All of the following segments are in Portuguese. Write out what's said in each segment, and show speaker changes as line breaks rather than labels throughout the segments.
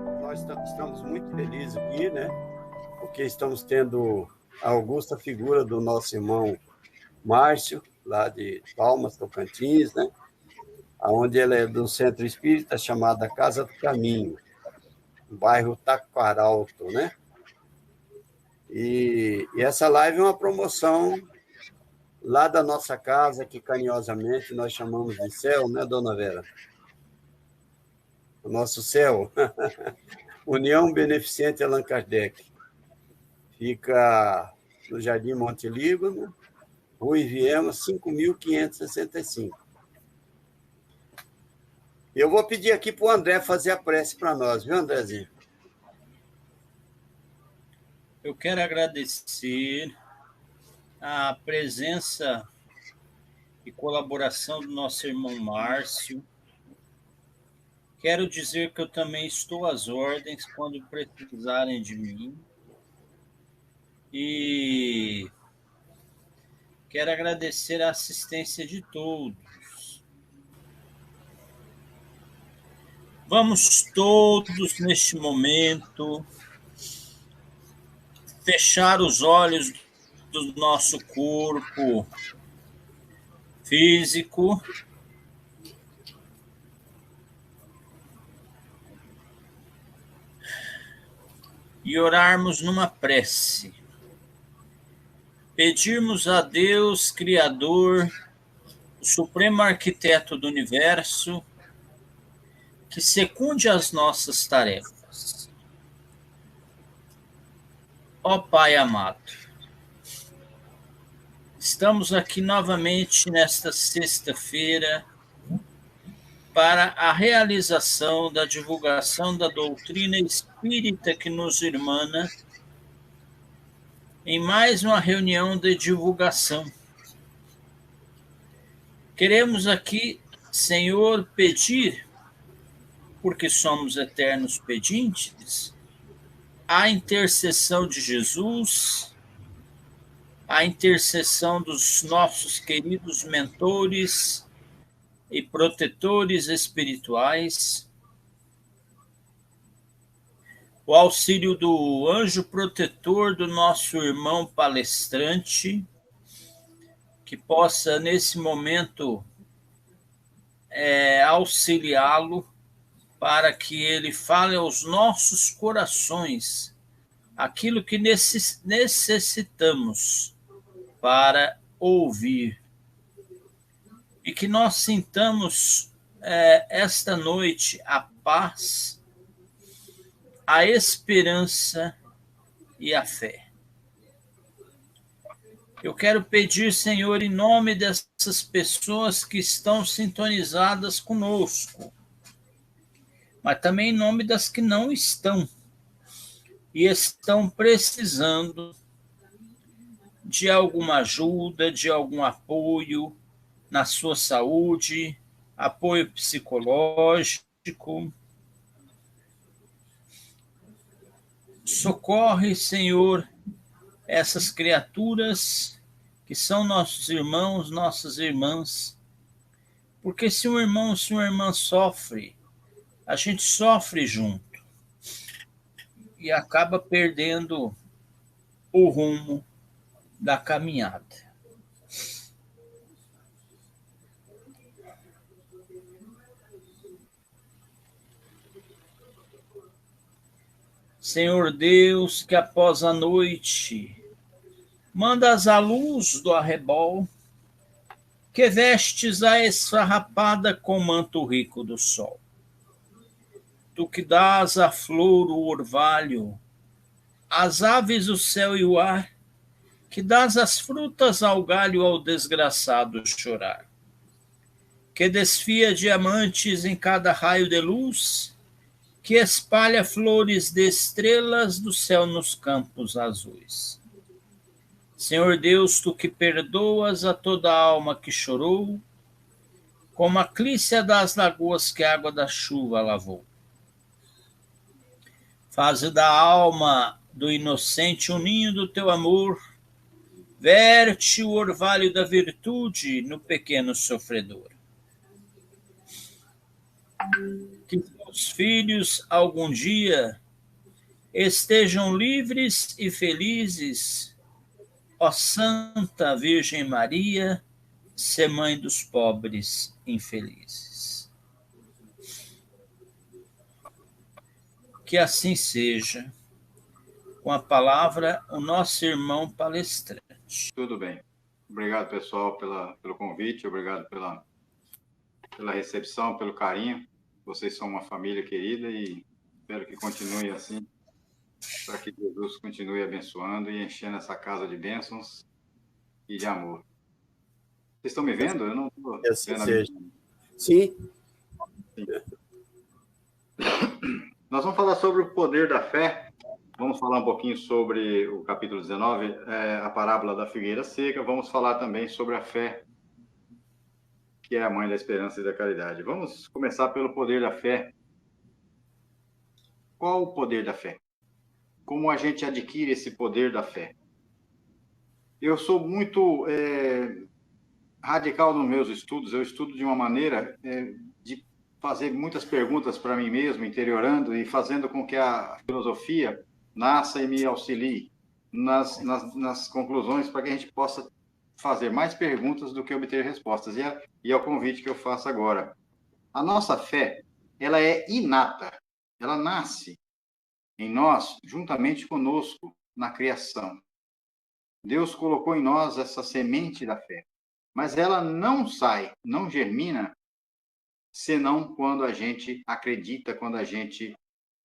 Nós estamos muito felizes aqui, né? Porque estamos tendo a augusta figura do nosso irmão Márcio, lá de Palmas, Tocantins, né? Onde ele é do centro espírita chamada Casa do Caminho, no bairro Taquaralto, né? E essa live é uma promoção lá da nossa casa, que carinhosamente nós chamamos de céu, né, dona Vera? O nosso céu. União Beneficente Allan Kardec. Fica no Jardim Monte Líbano, Rua Iviema, 5.565. Eu vou pedir aqui para o André fazer a prece para nós, viu, Andrezinho?
Eu quero agradecer a presença e colaboração do nosso irmão Márcio. Quero dizer que eu também estou às ordens quando precisarem de mim. E quero agradecer a assistência de todos. Vamos todos, neste momento, fechar os olhos do nosso corpo físico e orarmos numa prece. Pedirmos a Deus, Criador, o Supremo Arquiteto do Universo, que secunde as nossas tarefas. Ó Pai amado, estamos aqui novamente nesta sexta-feira para a realização da divulgação da doutrina espírita que nos irmana em mais uma reunião de divulgação. Queremos aqui, Senhor, pedir, porque somos eternos pedintes, a intercessão de Jesus, a intercessão dos nossos queridos mentores e protetores espirituais, o auxílio do anjo protetor do nosso irmão palestrante, que possa, nesse momento, auxiliá-lo para que ele fale aos nossos corações aquilo que necessitamos para ouvir. E que nós sintamos esta noite a paz, a esperança e a fé. Eu quero pedir, Senhor, em nome dessas pessoas que estão sintonizadas conosco, mas também em nome das que não estão e estão precisando de alguma ajuda, de algum apoio na sua saúde, apoio psicológico. Socorre, Senhor, essas criaturas que são nossos irmãos, nossas irmãs, porque se um irmão, se uma irmã sofre, a gente sofre junto e acaba perdendo o rumo da caminhada. Senhor Deus, que após a noite mandas a luz do arrebol, que vestes a esfarrapada com manto rico do sol. Tu que dás à flor o orvalho, às aves o céu e o ar, que dás as frutas ao galho ao desgraçado chorar. Que desfia diamantes em cada raio de luz, que espalha flores de estrelas do céu nos campos azuis. Senhor Deus, tu que perdoas a toda alma que chorou, como a clícia das lagoas que a água da chuva lavou. Faze da alma do inocente um ninho do teu amor, verte o orvalho da virtude no pequeno sofredor. Que os filhos algum dia estejam livres e felizes, ó Santa Virgem Maria, sê mãe dos pobres infelizes. Que assim seja. Com a palavra, o nosso irmão palestrante.
Tudo bem. Obrigado, pessoal, pelo convite, obrigado pela recepção, pelo carinho. Vocês são uma família querida e espero que continue assim, para que Jesus continue abençoando e enchendo essa casa de bênçãos e de amor. Vocês estão me vendo? Eu não estou
assim
vendo a
seja.
minha...
Sim.
Sim. Nós vamos falar sobre o poder da fé. Vamos falar um pouquinho sobre o capítulo 19, a parábola da figueira seca. Vamos falar também sobre a fé, que é a mãe da esperança e da caridade. Vamos começar pelo poder da fé. Qual o poder da fé? Como a gente adquire esse poder da fé? Eu sou muito radical nos meus estudos. Eu estudo de uma maneira de fazer muitas perguntas para mim mesmo, interiorando e fazendo com que a filosofia nasça e me auxilie nas conclusões, para que a gente possa fazer mais perguntas do que obter respostas. E é o convite que eu faço agora. A nossa fé, ela é inata. Ela nasce em nós, juntamente conosco, na criação. Deus colocou em nós essa semente da fé. Mas ela não sai, não germina, senão quando a gente acredita, quando a gente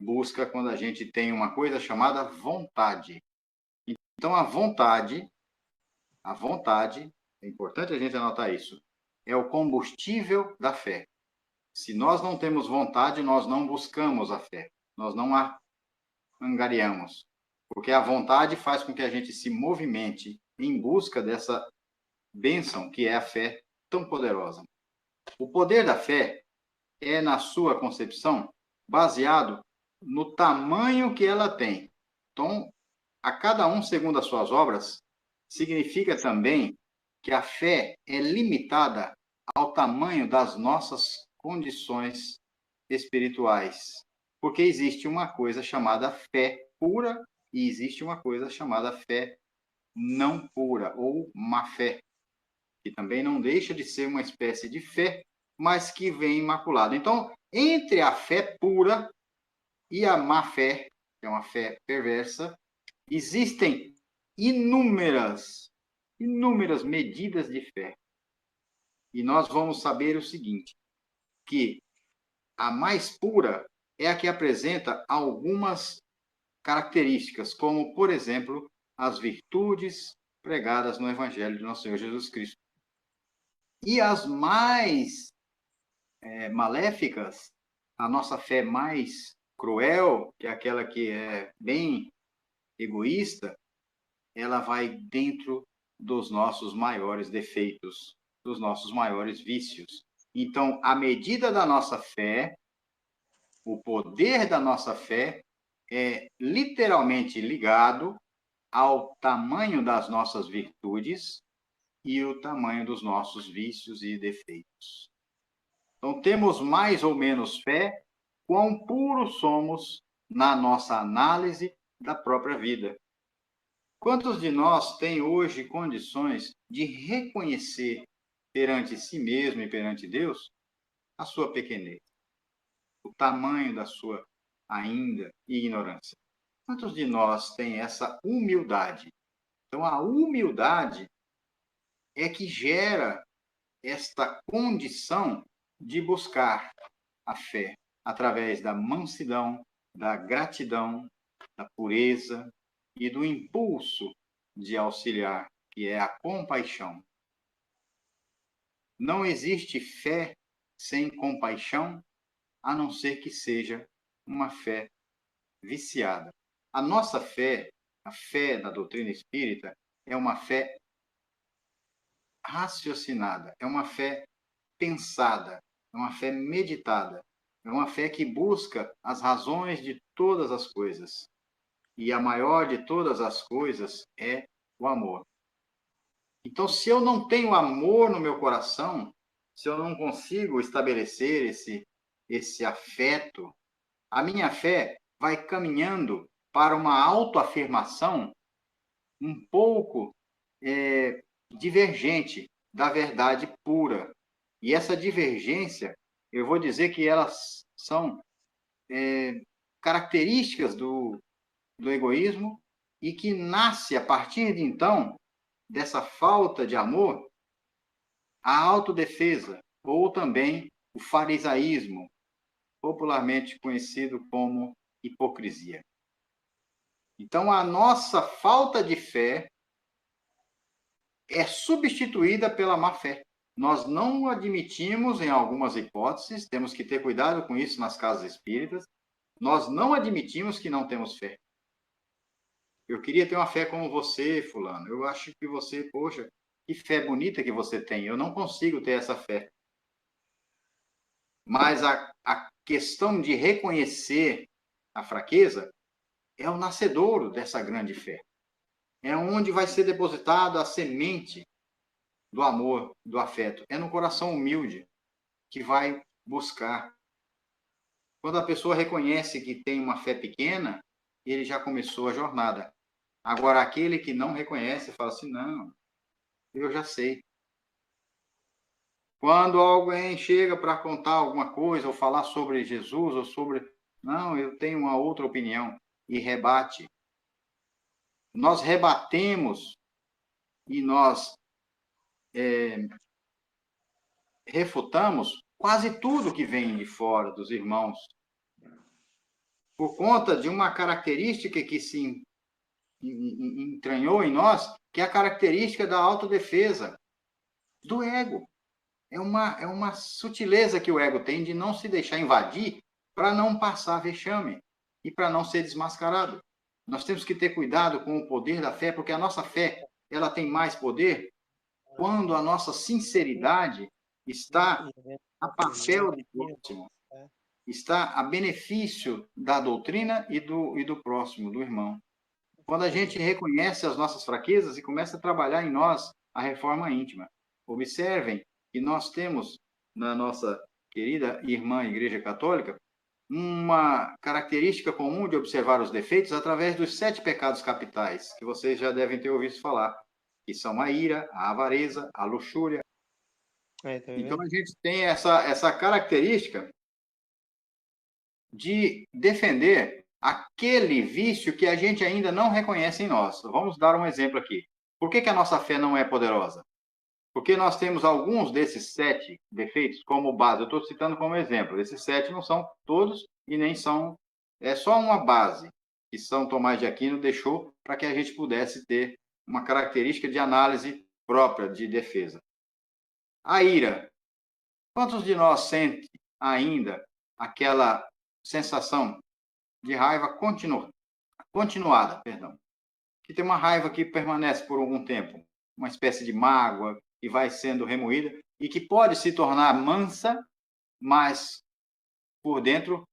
busca, quando a gente tem uma coisa chamada vontade. Então, a vontade, é importante a gente anotar isso, é o combustível da fé. Se nós não temos vontade, nós não buscamos a fé, nós não a angariamos, porque a vontade faz com que a gente se movimente em busca dessa bênção que é a fé tão poderosa. O poder da fé é, na sua concepção, baseado no tamanho que ela tem. Então, a cada um segundo as suas obras, significa também que a fé é limitada ao tamanho das nossas condições espirituais. Porque existe uma coisa chamada fé pura e existe uma coisa chamada fé não pura, ou má fé, que também não deixa de ser uma espécie de fé, mas que vem imaculada. Então, entre a fé pura e a má fé, que é uma fé perversa, existem inúmeras medidas de fé. E nós vamos saber o seguinte, que a mais pura é a que apresenta algumas características, como, por exemplo, as virtudes pregadas no Evangelho de nosso Senhor Jesus Cristo. E as mais maléficas, a nossa fé mais cruel, que é aquela que é bem egoísta, ela vai dentro dos nossos maiores defeitos, dos nossos maiores vícios. Então, a medida da nossa fé, o poder da nossa fé, é literalmente ligado ao tamanho das nossas virtudes e o tamanho dos nossos vícios e defeitos. Então, temos mais ou menos fé, quão puros somos na nossa análise da própria vida. Quantos de nós têm hoje condições de reconhecer perante si mesmo e perante Deus a sua pequenez, o tamanho da sua ainda ignorância? Quantos de nós têm essa humildade? Então, a humildade é que gera esta condição de buscar a fé através da mansidão, da gratidão, da pureza e do impulso de auxiliar, que é a compaixão. Não existe fé sem compaixão, a não ser que seja uma fé viciada. A nossa fé, a fé da doutrina espírita, é uma fé raciocinada, é uma fé pensada, é uma fé meditada, é uma fé que busca as razões de todas as coisas. E a maior de todas as coisas é o amor. Então, se eu não tenho amor no meu coração, se eu não consigo estabelecer esse afeto A minha fé vai caminhando para uma autoafirmação um pouco divergente da verdade pura. E essa divergência, eu vou dizer que elas são características do egoísmo e que nasce a partir de então, dessa falta de amor, a autodefesa, ou também o farisaísmo, popularmente conhecido como hipocrisia. Então, a nossa falta de fé é substituída pela má fé. Nós não admitimos, em algumas hipóteses, temos que ter cuidado com isso nas casas espíritas, nós não admitimos que não temos fé. Eu queria ter uma fé como você, fulano. Eu acho que você, poxa, que fé bonita que você tem. Eu não consigo ter essa fé. Mas a questão de reconhecer a fraqueza é o nascedouro dessa grande fé. É onde vai ser depositada a semente do amor, do afeto. É no coração humilde que vai buscar. Quando a pessoa reconhece que tem uma fé pequena, ele já começou a jornada. Agora, aquele que não reconhece, fala assim, não, eu já sei. Quando alguém chega para contar alguma coisa, ou falar sobre Jesus, ou sobre... Não, eu tenho uma outra opinião. E rebate. Nós rebatemos e nós refutamos quase tudo que vem de fora dos irmãos. Por conta de uma característica que se entranhou em nós, que é a característica da autodefesa, do ego. É uma sutileza que o ego tem de não se deixar invadir para não passar vexame e para não ser desmascarado. Nós temos que ter cuidado com o poder da fé, porque a nossa fé ela tem mais poder quando a nossa sinceridade está a papel do próximo, está a benefício da doutrina e do próximo, do irmão. Quando a gente reconhece as nossas fraquezas e começa a trabalhar em nós a reforma íntima. Observem que nós temos, na nossa querida irmã Igreja Católica, uma característica comum de observar os defeitos através dos 7 pecados capitais, que vocês já devem ter ouvido falar, que são a ira, a avareza, a luxúria. Então, a gente tem essa característica de defender aquele vício que a gente ainda não reconhece em nós. Vamos dar um exemplo aqui. Por que a nossa fé não é poderosa? Porque nós temos alguns desses 7 defeitos como base. Eu estou citando como exemplo. Esses 7 não são todos e nem são... É só uma base que São Tomás de Aquino deixou para que a gente pudesse ter uma característica de análise própria de defesa. A ira. Quantos de nós sentem ainda aquela sensação de raiva continuada, que tem uma raiva que permanece por algum tempo, uma espécie de mágoa que vai sendo remoída e que pode se tornar mansa, mas por dentro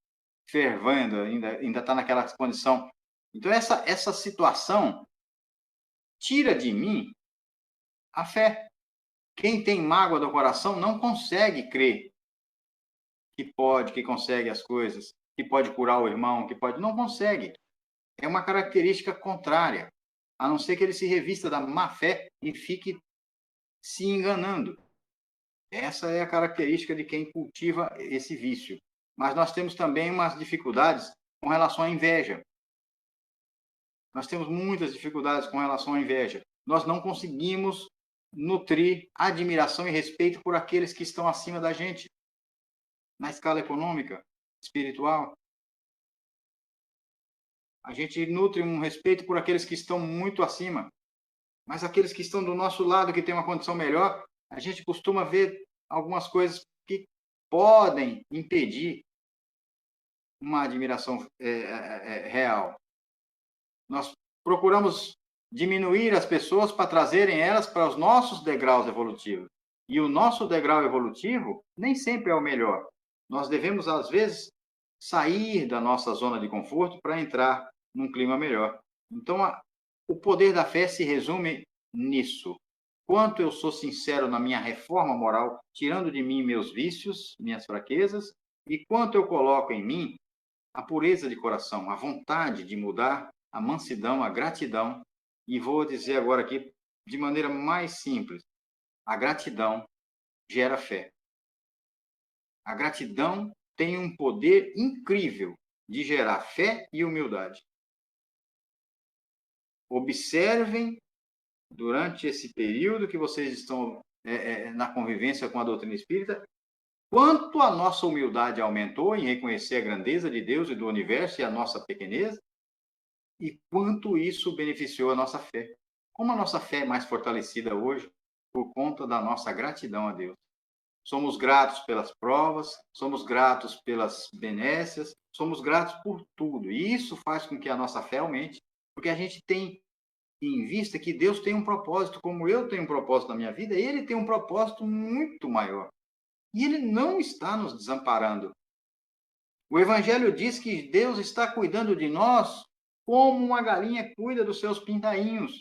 fervendo, ainda está naquela condição. Então, essa situação tira de mim a fé. Quem tem mágoa do coração não consegue crer que consegue as coisas, que pode curar o irmão, que pode... Não consegue. É uma característica contrária, a não ser que ele se revista da má fé e fique se enganando. Essa é a característica de quem cultiva esse vício. Mas nós temos também umas dificuldades com relação à inveja. Nós temos muitas dificuldades com relação à inveja. Nós não conseguimos nutrir admiração e respeito por aqueles que estão acima da gente, na escala econômica, espiritual. A gente nutre um respeito por aqueles que estão muito acima. Mas aqueles que estão do nosso lado, que têm uma condição melhor, a gente costuma ver algumas coisas que podem impedir uma admiração real. Nós procuramos diminuir as pessoas para trazerem elas para os nossos degraus evolutivos. E o nosso degrau evolutivo nem sempre é o melhor. Nós devemos, às vezes, sair da nossa zona de conforto para entrar num clima melhor. Então, o poder da fé se resume nisso. Quanto eu sou sincero na minha reforma moral, tirando de mim meus vícios, minhas fraquezas, e quanto eu coloco em mim a pureza de coração, a vontade de mudar, a mansidão, a gratidão. E vou dizer agora aqui, de maneira mais simples, a gratidão gera fé. A gratidão tem um poder incrível de gerar fé e humildade. Observem, durante esse período que vocês estão na convivência com a doutrina espírita, quanto a nossa humildade aumentou em reconhecer a grandeza de Deus e do universo e a nossa pequenez, e quanto isso beneficiou a nossa fé. Como a nossa fé é mais fortalecida hoje por conta da nossa gratidão a Deus. Somos gratos pelas provas, somos gratos pelas benécias, somos gratos por tudo. E isso faz com que a nossa fé aumente, porque a gente tem em vista que Deus tem um propósito, como eu tenho um propósito na minha vida, ele tem um propósito muito maior. E ele não está nos desamparando. O Evangelho diz que Deus está cuidando de nós como uma galinha cuida dos seus pintainhos.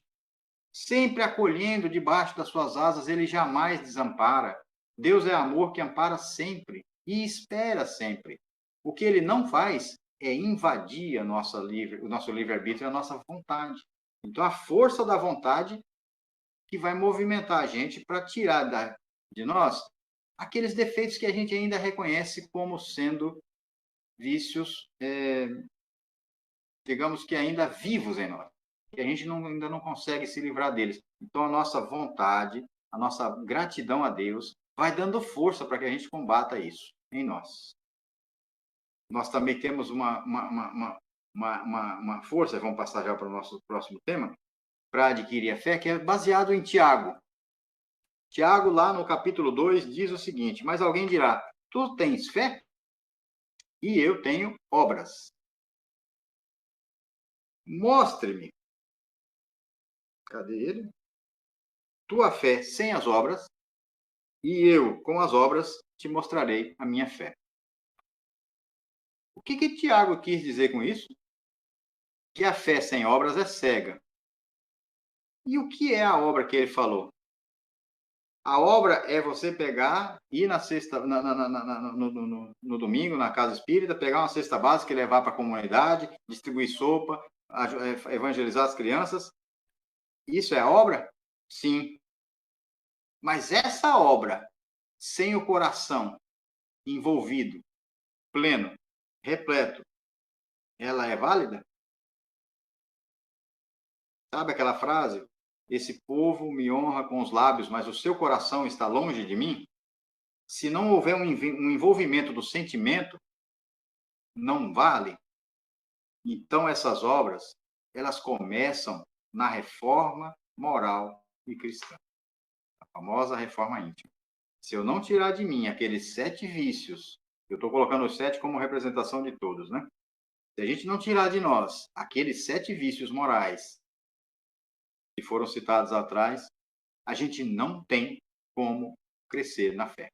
Sempre acolhendo debaixo das suas asas, ele jamais desampara. Deus é amor que ampara sempre e espera sempre. O que ele não faz é invadir o nosso livre-arbítrio e a nossa vontade. Então, a força da vontade que vai movimentar a gente para tirar de nós aqueles defeitos que a gente ainda reconhece como sendo vícios, digamos que ainda vivos em nós, que a gente ainda não consegue se livrar deles. Então, a nossa vontade, a nossa gratidão a Deus, vai dando força para que a gente combata isso em nós. Nós também temos uma força, vamos passar já para o nosso próximo tema, para adquirir a fé, que é baseado em Tiago. Tiago, lá no capítulo 2, diz o seguinte: mas alguém dirá, tu tens fé? E eu tenho obras. Mostre-me. Cadê ele? Tua fé sem as obras, e eu, com as obras, te mostrarei a minha fé. O que Tiago quis dizer com isso? Que a fé sem obras é cega. E o que é a obra que ele falou? A obra é você pegar, ir na sexta, no domingo, na casa espírita, pegar uma cesta básica e levar para a comunidade, distribuir sopa, evangelizar as crianças. Isso é obra? Sim. Mas essa obra, sem o coração envolvido, pleno, repleto, ela é válida? Sabe aquela frase? Esse povo me honra com os lábios, mas o seu coração está longe de mim? Se não houver um envolvimento do sentimento, não vale. Então, essas obras, elas começam na reforma moral e cristã. A famosa reforma íntima. Se eu não tirar de mim aqueles 7 vícios, eu estou colocando os 7 como representação de todos, né? Se a gente não tirar de nós aqueles 7 vícios morais que foram citados atrás, a gente não tem como crescer na fé.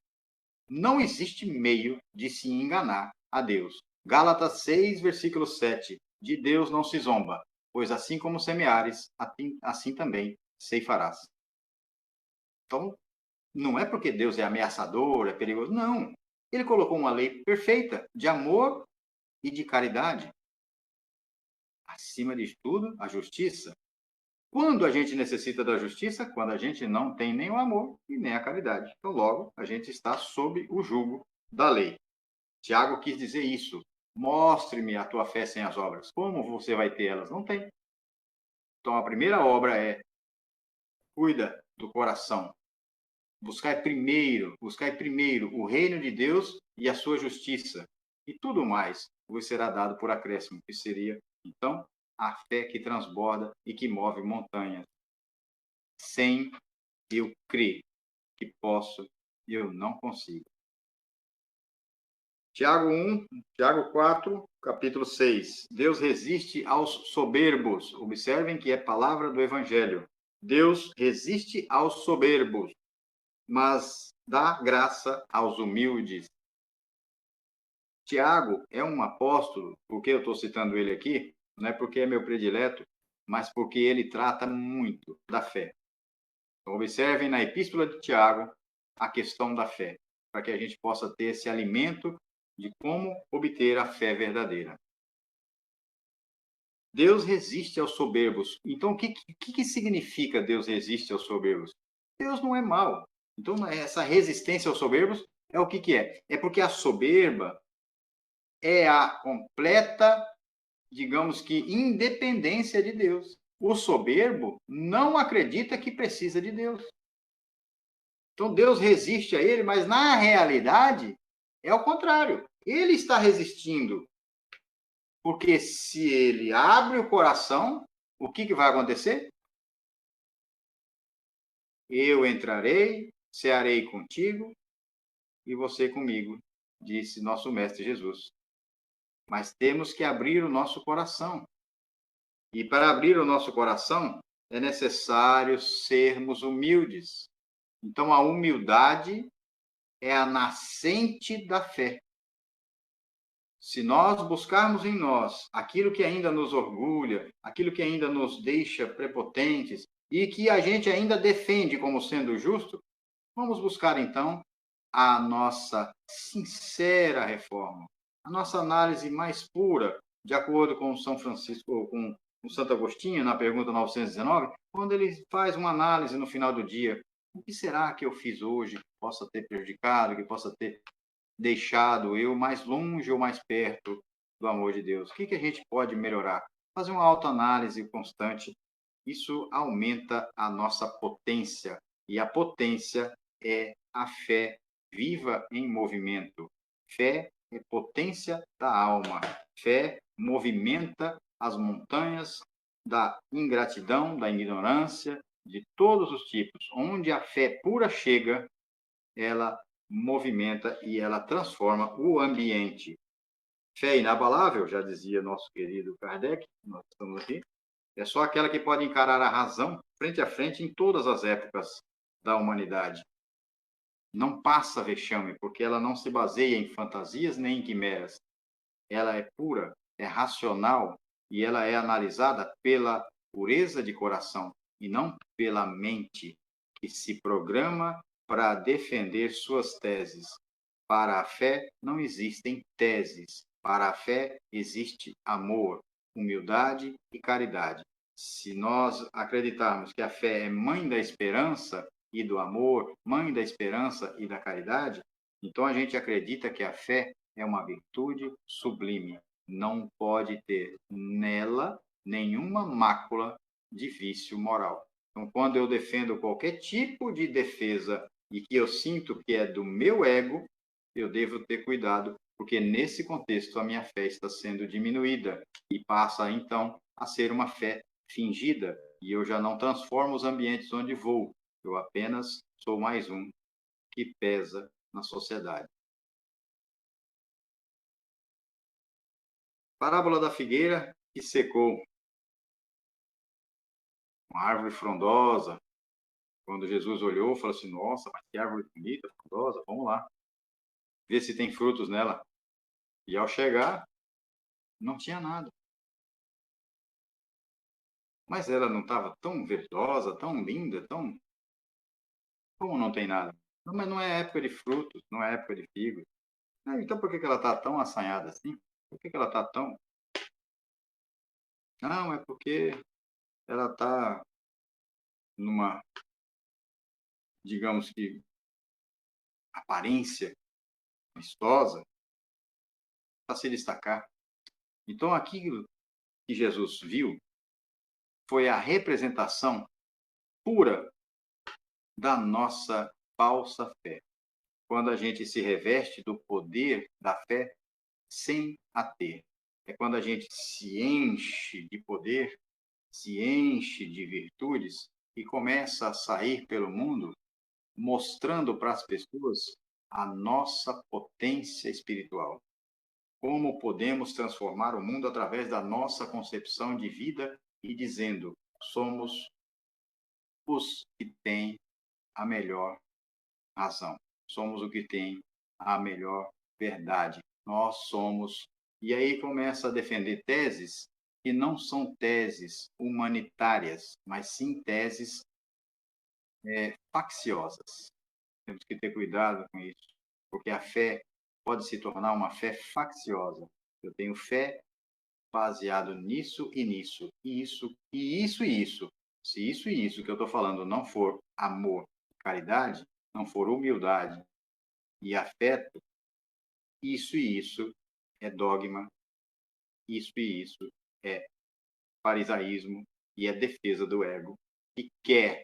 Não existe meio de se enganar a Deus. Gálatas 6, versículo 7. De Deus não se zomba, pois assim como semeares, assim também ceifarás. Então, não é porque Deus é ameaçador, é perigoso. Não. Ele colocou uma lei perfeita de amor e de caridade. Acima de tudo, a justiça. Quando a gente necessita da justiça? Quando a gente não tem nem o amor e nem a caridade. Então, logo, a gente está sob o jugo da lei. Tiago quis dizer isso. Mostre-me a tua fé sem as obras. Como você vai ter elas? Não tem. Então, a primeira obra é: cuida do coração. Buscai primeiro o reino de Deus e a sua justiça. E tudo mais vos será dado por acréscimo, que seria, então, a fé que transborda e que move montanhas. Sem eu crer que posso, eu não consigo. Tiago 4, capítulo 6. Deus resiste aos soberbos. Observem que é palavra do Evangelho. Deus resiste aos soberbos, mas dá graça aos humildes. Tiago é um apóstolo, porque eu estou citando ele aqui, não é porque é meu predileto, mas porque ele trata muito da fé. Então, observem na Epístola de Tiago a questão da fé, para que a gente possa ter esse alimento de como obter a fé verdadeira. Deus resiste aos soberbos. Então, o que significa Deus resiste aos soberbos? Deus não é mau. Então, essa resistência aos soberbos é o que é? É porque a soberba é a completa, digamos que, independência de Deus. O soberbo não acredita que precisa de Deus. Então, Deus resiste a ele, mas na realidade é o contrário. Ele está resistindo. Porque se ele abre o coração, o que vai acontecer? Eu entrarei, cearei contigo e você comigo, disse nosso Mestre Jesus. Mas temos que abrir o nosso coração. E para abrir o nosso coração, é necessário sermos humildes. Então, a humildade é a nascente da fé. Se nós buscarmos em nós aquilo que ainda nos orgulha, aquilo que ainda nos deixa prepotentes e que a gente ainda defende como sendo justo, vamos buscar então a nossa sincera reforma, a nossa análise mais pura, de acordo com São Francisco, ou com o Santo Agostinho, na pergunta 919, quando ele faz uma análise no final do dia. O que será que eu fiz hoje que possa ter prejudicado, que possa ter deixado eu mais longe ou mais perto do amor de Deus? O que a gente pode melhorar? Fazer uma autoanálise constante. Isso aumenta a nossa potência. E a potência é a fé viva em movimento. Fé é potência da alma. Fé movimenta as montanhas da ingratidão, da ignorância, de todos os tipos. Onde a fé pura chega, ela movimenta e ela transforma o ambiente. Fé inabalável, já dizia nosso querido Kardec, nós estamos aqui, é só aquela que pode encarar a razão frente a frente em todas as épocas da humanidade. Não passa vexame, porque ela não se baseia em fantasias nem em quimeras. Ela é pura, é racional e ela é analisada pela pureza de coração e não pela mente que se programa para defender suas teses. Para a fé não existem teses. Para a fé existe amor, humildade e caridade. Se nós acreditarmos que a fé é mãe da esperança e do amor, mãe da esperança e da caridade, então a gente acredita que a fé é uma virtude sublime. Não pode ter nela nenhuma mácula de vício moral. Então, quando eu defendo qualquer tipo de defesa e que eu sinto que é do meu ego, eu devo ter cuidado, porque nesse contexto a minha fé está sendo diminuída e passa então a ser uma fé fingida, e eu já não transformo os ambientes onde vou, eu apenas sou mais um que pesa na sociedade. Parábola da figueira que secou. Uma árvore frondosa. Quando Jesus olhou, falou assim: nossa, mas que árvore bonita, frondosa, vamos lá. Ver se tem frutos nela. E ao chegar, não tinha nada. Mas ela não estava tão verdosa, tão linda, tão. Como não tem nada? Não, mas não é época de frutos, não é época de figos. Então por que ela está tão assanhada assim? Por que ela está tão. Não, é porque ela está numa, digamos que, aparência vistosa para se destacar. Então, aquilo que Jesus viu foi a representação pura da nossa falsa fé. Quando a gente se reveste do poder da fé sem a ter. É quando a gente se enche de poder, se enche de virtudes e começa a sair pelo mundo mostrando para as pessoas a nossa potência espiritual. Como podemos transformar o mundo através da nossa concepção de vida e dizendo: somos os que têm a melhor razão, somos o que tem a melhor verdade, nós somos. E aí começa a defender teses que não são teses humanitárias, mas sim teses facciosas. Temos que ter cuidado com isso, porque a fé pode se tornar uma fé facciosa. Eu tenho fé baseado nisso e nisso, isso e isso e isso. Se isso e isso que eu estou falando não for amor, caridade, não for humildade e afeto, isso e isso é dogma, isso e isso é farisaísmo e é defesa do ego, que quer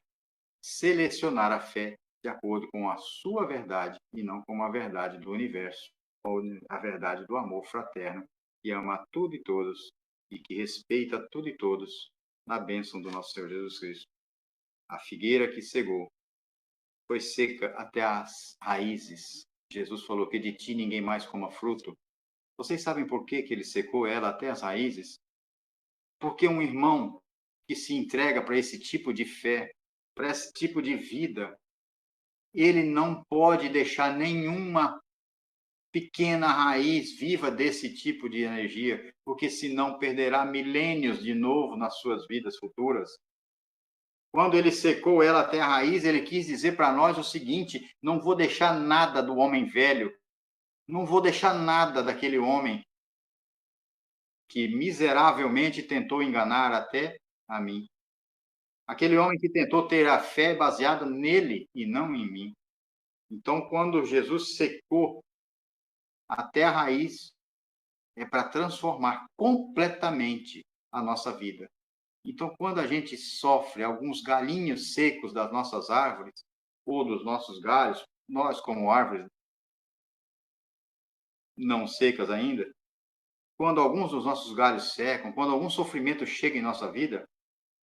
selecionar a fé de acordo com a sua verdade e não com a verdade do universo, ou a verdade do amor fraterno, que ama tudo e todos e que respeita tudo e todos na bênção do nosso Senhor Jesus Cristo. A figueira que cegou foi seca até as raízes. Jesus falou que de ti ninguém mais coma fruto. Vocês sabem por que ele secou ela até as raízes? Porque um irmão que se entrega para esse tipo de fé, para esse tipo de vida, ele não pode deixar nenhuma pequena raiz viva desse tipo de energia, porque senão perderá milênios de novo nas suas vidas futuras. Quando ele secou ela até a raiz, ele quis dizer para nós o seguinte: não vou deixar nada do homem velho, não vou deixar nada daquele homem que miseravelmente tentou enganar até a mim. Aquele homem que tentou ter a fé baseada nele e não em mim. Então, quando Jesus secou até a raiz, é para transformar completamente a nossa vida. Então, quando a gente sofre alguns galinhos secos das nossas árvores, ou dos nossos galhos, nós, como árvores não secas ainda, quando alguns dos nossos galhos secam, quando algum sofrimento chega em nossa vida,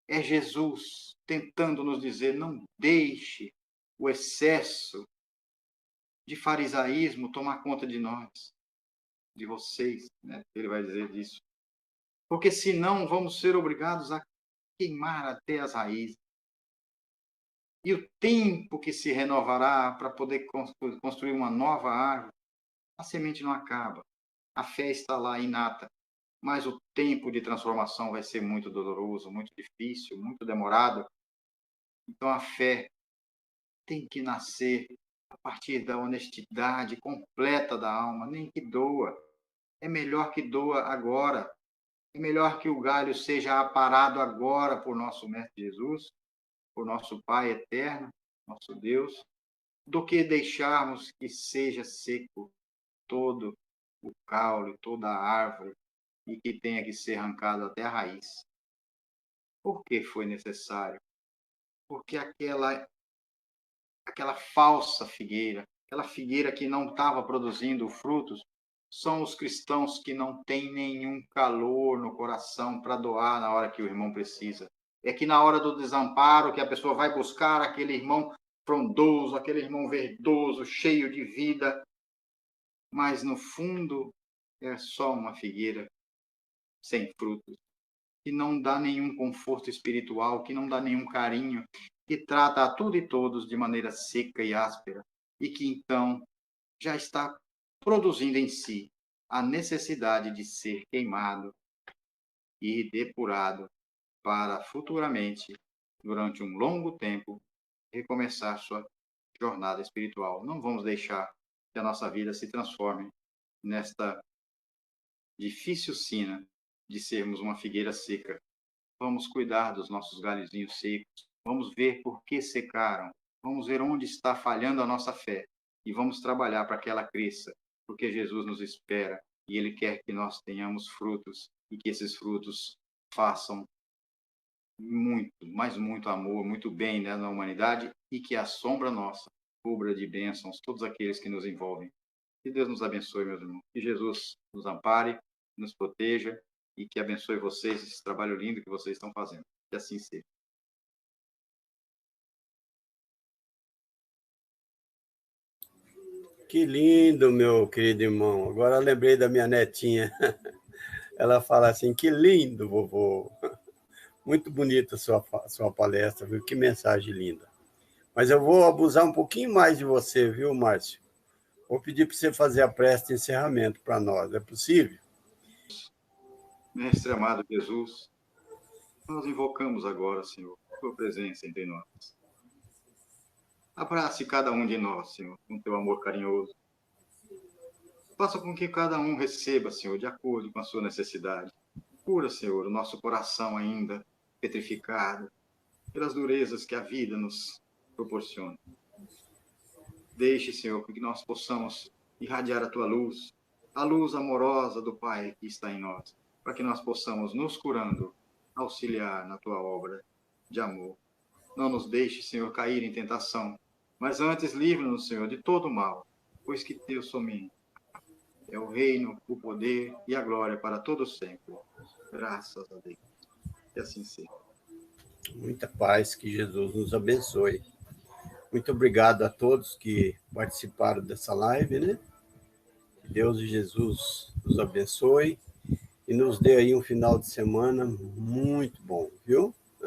é Jesus tentando nos dizer: não deixe o excesso de farisaísmo tomar conta de nós, de vocês, né? Ele vai dizer disso. Porque senão vamos ser obrigados a queimar até as raízes. E o tempo que se renovará para poder construir uma nova árvore, a semente não acaba. A fé está lá inata, mas o tempo de transformação vai ser muito doloroso, muito difícil, muito demorado. Então a fé tem que nascer a partir da honestidade completa da alma, nem que doa. É melhor que doa agora. É melhor que o galho seja aparado agora por nosso Mestre Jesus, por nosso Pai eterno, nosso Deus, do que deixarmos que seja seco todo o caule, toda a árvore, e que tenha que ser arrancado até a raiz. Por que foi necessário? Porque aquela falsa figueira, aquela figueira que não estava produzindo frutos, são os cristãos que não têm nenhum calor no coração para doar na hora que o irmão precisa. É que na hora do desamparo, que a pessoa vai buscar aquele irmão frondoso, aquele irmão verdoso, cheio de vida, mas no fundo é só uma figueira sem frutos, que não dá nenhum conforto espiritual, que não dá nenhum carinho, que trata a tudo e todos de maneira seca e áspera, e que então já está produzindo em si a necessidade de ser queimado e depurado para futuramente, durante um longo tempo, recomeçar sua jornada espiritual. Não vamos deixar que a nossa vida se transforme nesta difícil sina de sermos uma figueira seca. Vamos cuidar dos nossos galhozinhos secos. Vamos ver por que secaram. Vamos ver onde está falhando a nossa fé. E vamos trabalhar para que ela cresça. Porque Jesus nos espera e Ele quer que nós tenhamos frutos. E que esses frutos façam muito, mas muito amor, muito bem, né, na humanidade. E que a sombra nossa cubra de bênçãos todos aqueles que nos envolvem. Que Deus nos abençoe, meus irmãos. Que Jesus nos ampare, nos proteja e que abençoe vocês, esse trabalho lindo que vocês estão fazendo. Que assim seja.
Que lindo, meu querido irmão. Agora eu lembrei da minha netinha. Ela fala assim: que lindo, vovô. Muito bonita a sua palestra, viu? Que mensagem linda. Mas eu vou abusar um pouquinho mais de você, viu, Márcio? Vou pedir para você fazer a prece de encerramento para nós. É possível?
Mestre amado Jesus, nós invocamos agora, Senhor, tua presença entre nós. Abrace cada um de nós, Senhor, com teu amor carinhoso. Faça com que cada um receba, Senhor, de acordo com a sua necessidade. Cura, Senhor, o nosso coração ainda petrificado pelas durezas que a vida nos proporciona. Deixe, Senhor, que nós possamos irradiar a Tua luz, a luz amorosa do Pai que está em nós, para que nós possamos, nos curando, auxiliar na Tua obra de amor. Não nos deixe, Senhor, cair em tentação, mas antes livre-nos, Senhor, de todo mal, pois que Teu somente é o reino, o poder e a glória para todos sempre. Graças a Deus. Que assim seja.
Muita paz, que Jesus nos abençoe. Muito obrigado a todos que participaram dessa live, né? Que Deus e Jesus nos abençoe e nos dê aí um final de semana muito bom, viu?